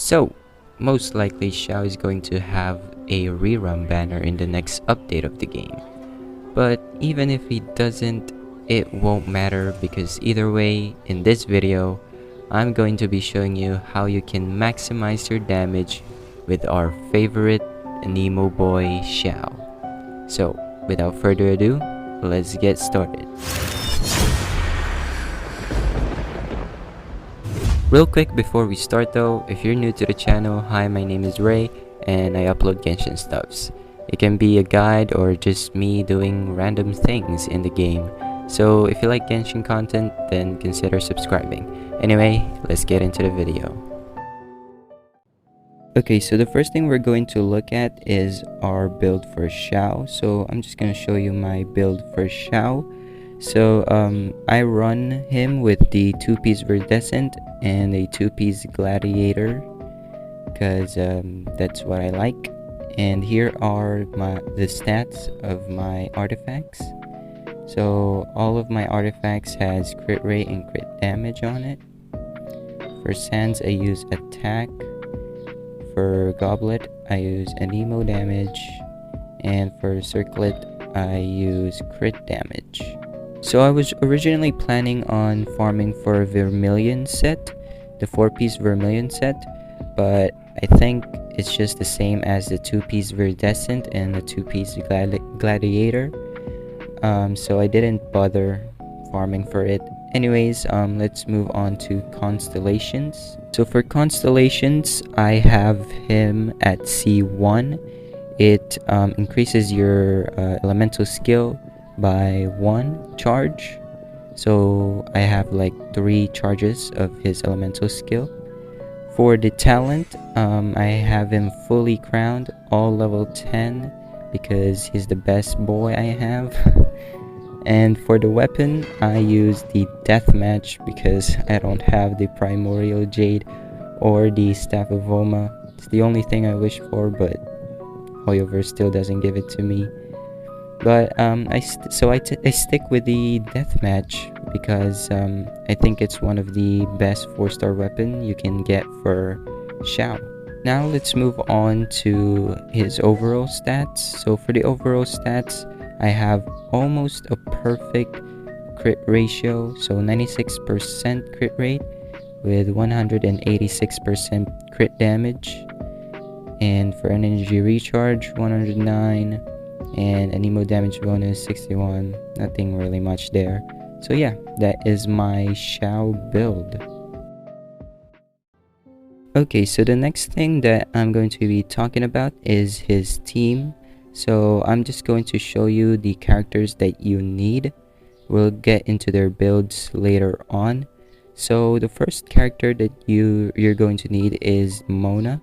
So, most likely Xiao is going to have a rerun banner in the next update of the game. But even if he doesn't, it won't matter because either way, in this video, I'm going to be showing you how you can maximize your damage with our favorite Nemo boy Xiao. So, without further ado, let's get started. Real quick before we start though, if you're new to the channel, hi, my name is Ray and I upload Genshin stuffs. It can be a guide or just me doing random things in the game. So if you like Genshin content, then consider subscribing. Anyway, let's get into the video. Okay, so the first thing we're going to look at is our build for Xiao. So I'm just going to show you my build for Xiao. So I run him with the 2-piece Viridescent and a 2-piece Gladiator because that's what I like. And here are the stats of my artifacts. So all of my artifacts has crit rate and crit damage on it. For Sands I use attack. For Goblet I use Anemo damage. And for Circlet I use crit damage. So I was originally planning on farming for a Vermilion set, the 4-piece Vermilion set, but I think it's just the same as the 2-piece Viridescent and the 2-piece Gladiator. So I didn't bother farming for it. Anyways, let's move on to Constellations. So for Constellations, I have him at C1. It increases your elemental skill by 1 charge. So I have like 3 charges of his elemental skill. For the talent, I have him fully crowned, all level 10, because he's the best boy I have. And for the weapon, I use the Deathmatch because I don't have the Primordial Jade or the Staff of Voma. It's the only thing I wish for, but Hoyoverse still doesn't give it to me. But I stick with the Deathmatch because I think it's one of the best 4-star weapon you can get for Xiao. Now let's move on to his overall stats. So for the overall stats, I have almost a perfect crit ratio. So 96% crit rate with 186% crit damage. And for energy recharge, 109. And Anemo damage bonus 61. Nothing really much there. So yeah, that is my Xiao build. Okay, so the next thing that I'm going to be talking about is his team. So I'm just going to show you the characters that you need. We'll get into their builds later on. So the first character that you're going to need is Mona.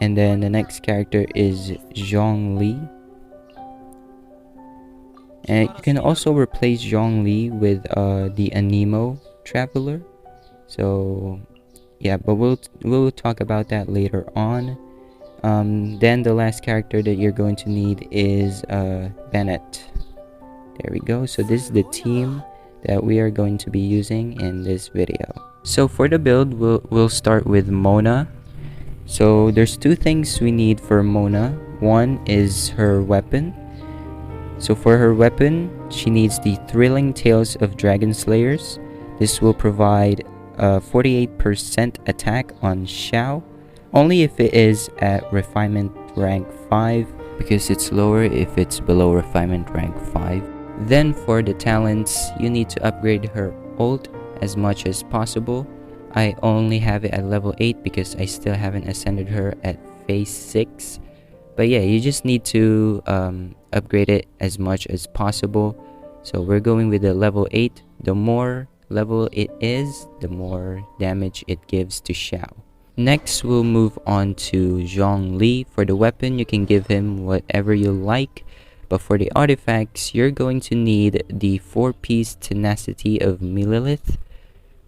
And then the next character is Zhongli. And you can also replace Zhongli with the Anemo Traveler. So yeah, but we'll talk about that later on. Then the last character that you're going to need is Bennett. There we go. So this is the team that we are going to be using in this video. So for the build, we'll start with Mona. So there's 2 things we need for Mona. One is her weapon. So for her weapon, she needs the Thrilling Tales of Dragon Slayers. This will provide 48% attack on Xiao, only if it is at Refinement rank 5, because it's lower if it's below Refinement rank 5. Then for the talents, you need to upgrade her ult as much as possible. I only have it at level 8 because I still haven't ascended her at phase 6. But yeah, you just need to upgrade it as much as possible. So we're going with the level 8. The more level it is, the more damage it gives to Xiao. Next, we'll move on to Zhongli. For the weapon, you can give him whatever you like. But for the artifacts, you're going to need the 4-piece Tenacity of Millilith,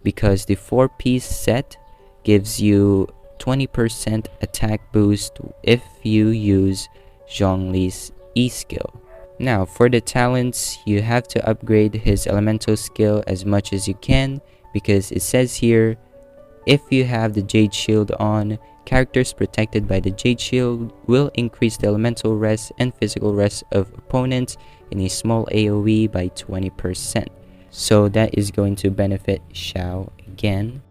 because the 4-piece set gives you 20% attack boost if you use Zhongli's E skill. Now for the talents, you have to upgrade his elemental skill as much as you can, because it says here If you have the Jade Shield on, characters protected by the Jade Shield will increase the elemental res and physical res of opponents in a small AoE by 20%. So that is going to benefit Xiao again.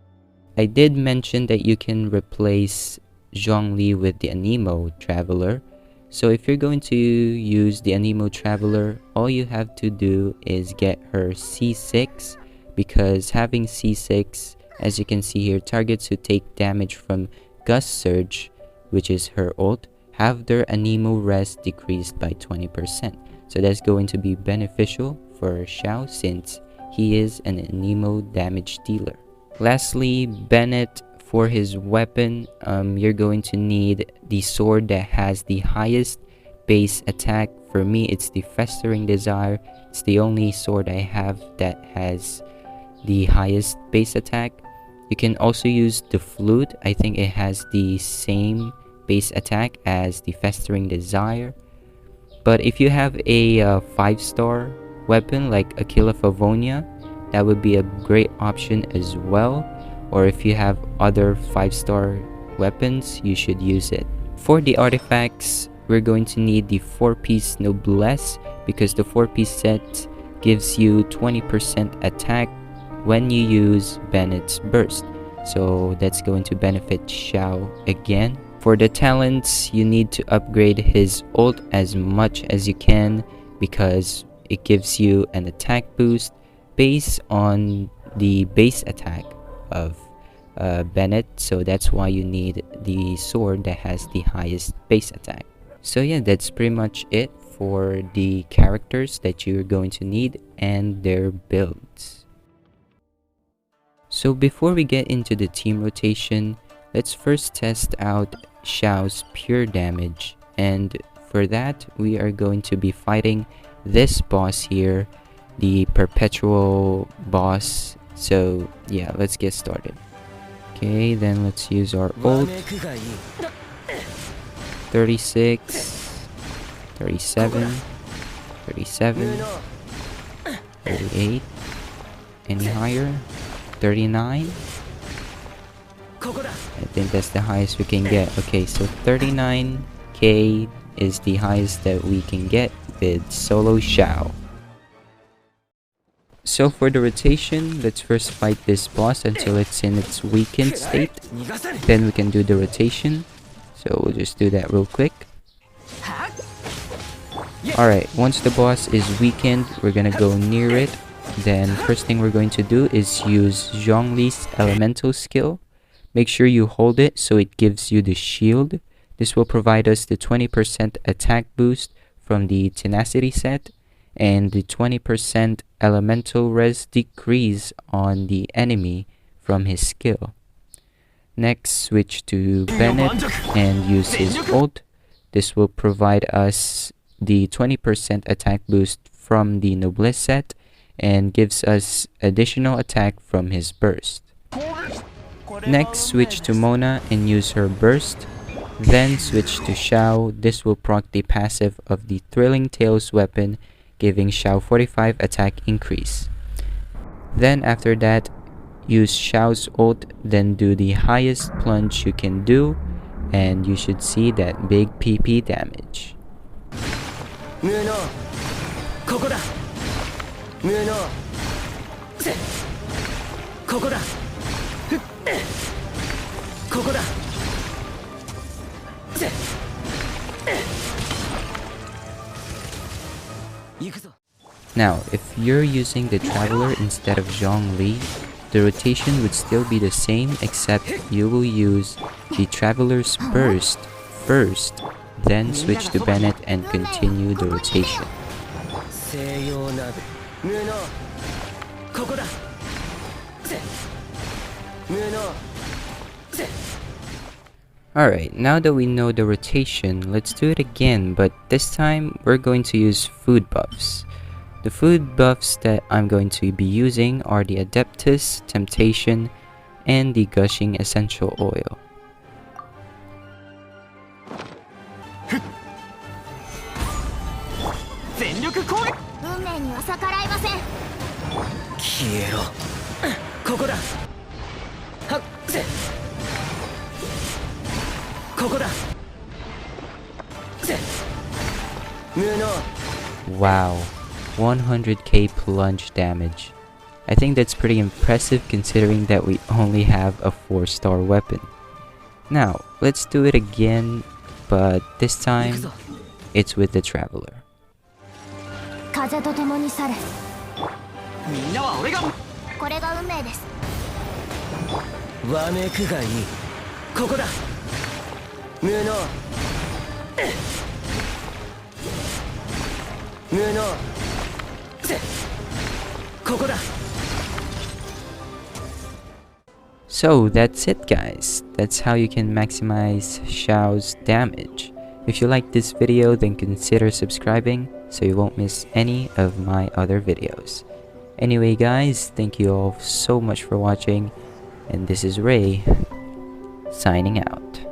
I did mention that you can replace Zhongli with the Anemo Traveler. So if you're going to use the Anemo Traveler, all you have to do is get her C6, because having C6, as you can see here, targets who take damage from Gust Surge, which is her ult, have their Anemo res decreased by 20%. So that's going to be beneficial for Xiao since he is an Anemo damage dealer. Lastly, Bennett, for his weapon, you're going to need the sword that has the highest base attack. For me, it's the Festering Desire. It's the only sword I have that has the highest base attack. You can also use the Flute. I think it has the same base attack as the Festering Desire. But if you have a 5-star weapon like Aquila Favonia, that would be a great option as well. Or if you have other 5-star weapons, you should use it. For the artifacts, we're going to need the 4-piece Noblesse, because the 4-piece set gives you 20% attack when you use Bennett's Burst. So that's going to benefit Xiao again. For the talents, you need to upgrade his ult as much as you can, because it gives you an attack boost based on the base attack of Bennett. So that's why you need the sword that has the highest base attack. So yeah, that's pretty much it for the characters that you're going to need and their builds. So before we get into the team rotation, let's first test out Xiao's pure damage, and for that we are going to be fighting this boss here, the perpetual boss. So yeah, let's get started. Okay, then let's use our ult. 36, 37, 37, 38, any higher, 39. I think that's the highest we can get. Okay, so 39k is the highest that we can get with solo Xiao. So for the rotation, let's first fight this boss until it's in its weakened state. Then we can do the rotation. So we'll just do that real quick. Alright, once the boss is weakened, we're gonna go near it. Then first thing we're going to do is use Zhongli's elemental skill. Make sure you hold it so it gives you the shield. This will provide us the 20% attack boost from the tenacity set and the 20% elemental res decrease on the enemy from his skill. Next, switch to Bennett and use his ult. This will provide us the 20% attack boost from the Noblesse set and gives us additional attack from his burst. Next, switch to Mona and use her burst. Then switch to Xiao. This will proc the passive of the Thrilling Tales weapon, giving Xiao 45 attack increase. Then after that, use Xiao's ult, then do the highest plunge you can do, and you should see that big PP damage. Now, if you're using the Traveler instead of Zhongli, the rotation would still be the same, except you will use the Traveler's Burst first, then switch to Bennett and continue the rotation. Alright, now that we know the rotation, let's do it again, but this time we're going to use food buffs. The food buffs that I'm going to be using are the Adeptus, Temptation, and the Gushing Essential Oil. Wow, 100k plunge damage. I think that's pretty impressive considering that we only have a 4-star weapon. Now, let's do it again, but this time, it's with the Traveler. 風と共に去れ。みんなは俺が。これが運命です。わめくがいい。ここだ。無能。無能。ここだ。So that's it guys, that's how you can maximize Xiao's damage. If you like this video, then consider subscribing so you won't miss any of my other videos. Anyway guys, thank you all so much for watching, and this is Ray, signing out.